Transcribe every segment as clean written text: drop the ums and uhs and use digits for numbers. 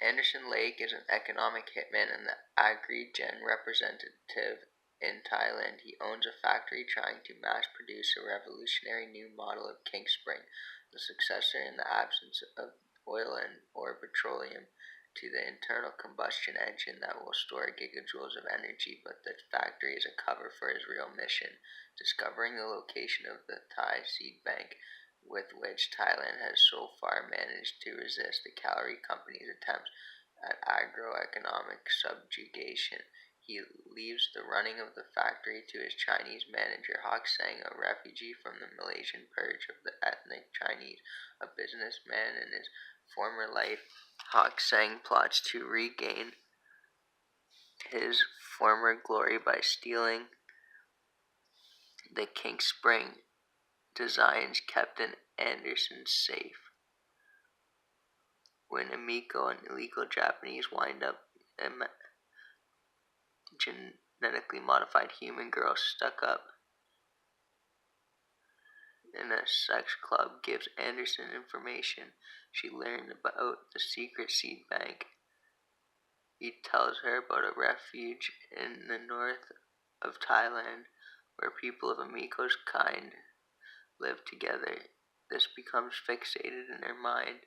Anderson Lake is an economic hitman and the Agri-Gen representative in Thailand. He owns a factory trying to mass-produce a revolutionary new model of Kingsspring, the successor in the absence of oil or petroleum to the internal combustion engine that will store gigajoules of energy, but the factory is a cover for his real mission, discovering the location of the Thai seed bank, with which Thailand has so far managed to resist the Calorie Company's attempts at agroeconomic subjugation. He leaves the running of the factory to his Chinese manager, Hak Seng, a refugee from the Malaysian purge of the ethnic Chinese, a businessman in his former life. Hak Seng plots to regain his former glory by stealing the Kingsspring designs kept in Anderson's safe. When Emiko, an illegal Japanese wind-up genetically modified human girl stuck up in a sex club, gives Anderson information she learned about the secret seed bank. He tells her about a refuge in the north of Thailand where people of Emiko's kind live together. This becomes fixated in her mind,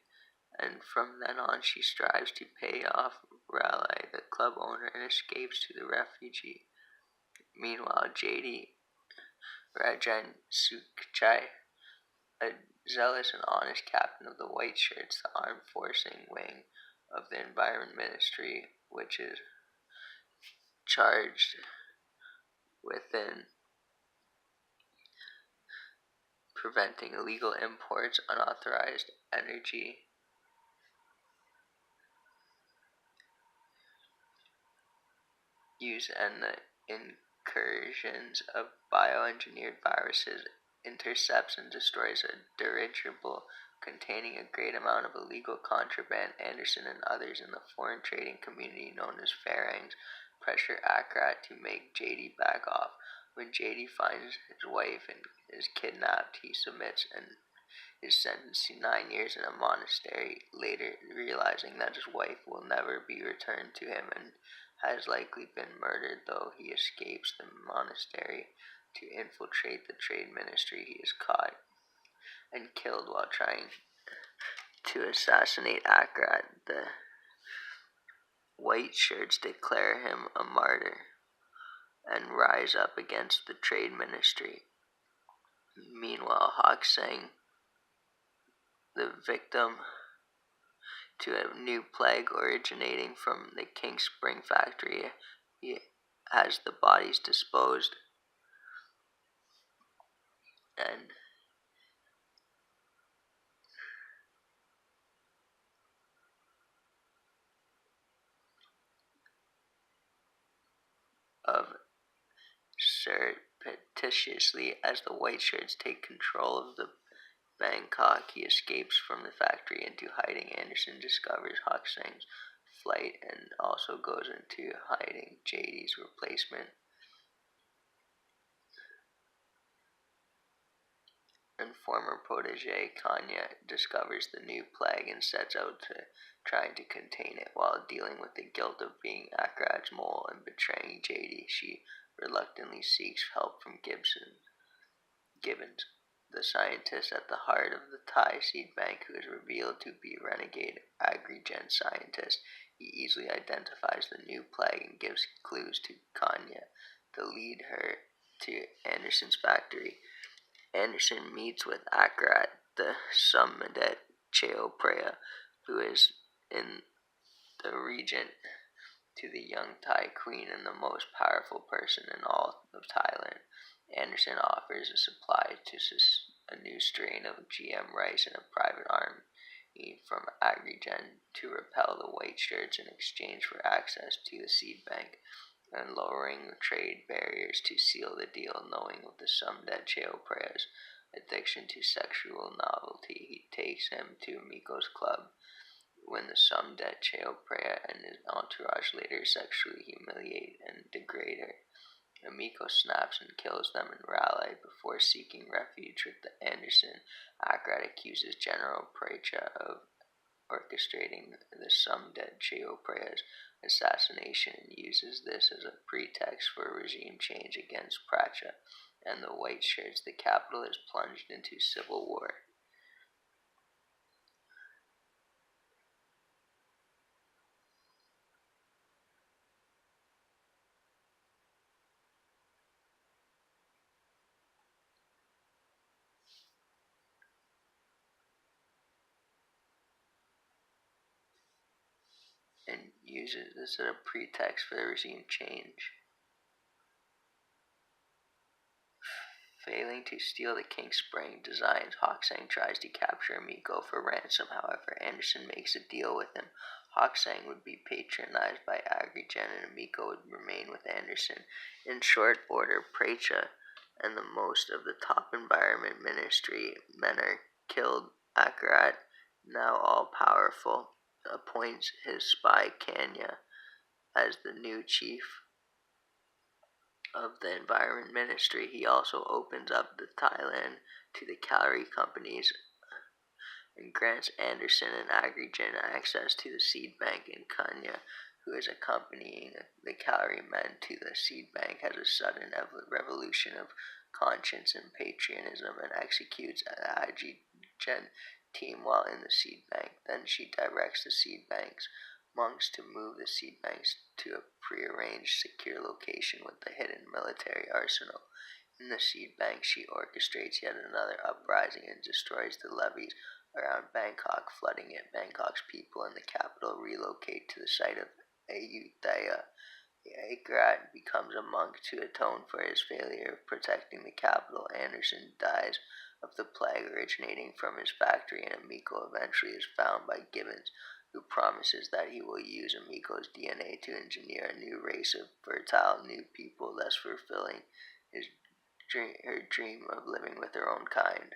and from then on she strives to pay off Raleigh, the club owner, and escapes to the refugee. Meanwhile, JD Rajan Sukchai, a zealous and honest captain of the White Shirts, the armed forcing wing of the Environment Ministry, which is charged within preventing illegal imports, unauthorized energy use, and the incursions of bioengineered viruses, intercepts and destroys a dirigible containing a great amount of illegal contraband. Anderson and others in the foreign trading community known as Pharangs pressure Akrat to make JD back off. When JD finds his wife and is kidnapped, he submits and is sentenced to 9 years in a monastery, later realizing that his wife will never be returned to him and has likely been murdered, though he escapes the monastery to infiltrate the trade ministry. He is caught and killed while trying to assassinate Akrat. The White Shirts declare him a martyr and rise up against the trade ministry. Meanwhile, Hak Seng, the victim to a new plague originating from the Kingsspring factory, he has the bodies disposed and of surreptitiously as the White Shirts take control of the Bangkok. He escapes from the factory into hiding. Anderson discovers Hak Seng's flight and also goes into hiding. JD's replacement and former protege Kanya discovers the new plague and sets out to trying to contain it. While dealing with the guilt of being Akrat's mole and betraying JD, she reluctantly seeks help from Gibbons, the scientist at the heart of the Thai seed bank, who is revealed to be a renegade Agri-Gen scientist. He easily identifies the new plague and gives clues to Kanya to lead her to Anderson's factory. Anderson meets with Akrat, the Sumdet Cheoprea, who is in the regent to the young Thai queen and the most powerful person in all of Thailand. Anderson offers a supply to a new strain of GM rice and a private army from Agri-Gen to repel the White Shirts in exchange for access to the seed bank and lowering the trade barriers to seal the deal. Knowing of the Sumdet Cheoprea's addiction to sexual novelty, he takes him to Miko's club. When the Sumdet Cheoprea and his entourage later sexually humiliate and degrade her, Emiko snaps and kills them in Raleigh before seeking refuge with the Anderson. Akrat accuses General Precha of orchestrating the Sumdet Cheoprea's assassination and uses this as a pretext for regime change against Pracha and the white shirts. The capital is plunged into civil war. And uses this as a pretext for the regime change. Failing to steal the King Spring designs, Hoksang tries to capture Miko for ransom. However, Anderson makes a deal with him. Hoksang would be patronized by Agrigen and Miko would remain with Anderson. In short order, Pracha and the most of the top environment ministry men are killed. Akarat, now all-powerful, appoints his spy Kanya as the new chief of the Environment Ministry. He also opens up the Thailand to the Callery companies and grants Anderson and Agrigen access to the seed bank in Kanya, who is accompanying the Callery men to the seed bank, has a sudden revolution of conscience and patriotism and executes Agrigen team while in the seed bank. Then she directs the seed bank's monks to move the seed banks to a prearranged secure location with the hidden military arsenal. In the seed bank, she orchestrates yet another uprising and destroys the levees around Bangkok, flooding it. Bangkok's people and the capital relocate to the site of Ayutthaya. Akarat becomes a monk to atone for his failure of protecting the capital. Anderson dies of the plague originating from his factory, and Amiko eventually is found by Gibbons, who promises that he will use Amiko's DNA to engineer a new race of fertile new people, thus fulfilling her dream of living with her own kind.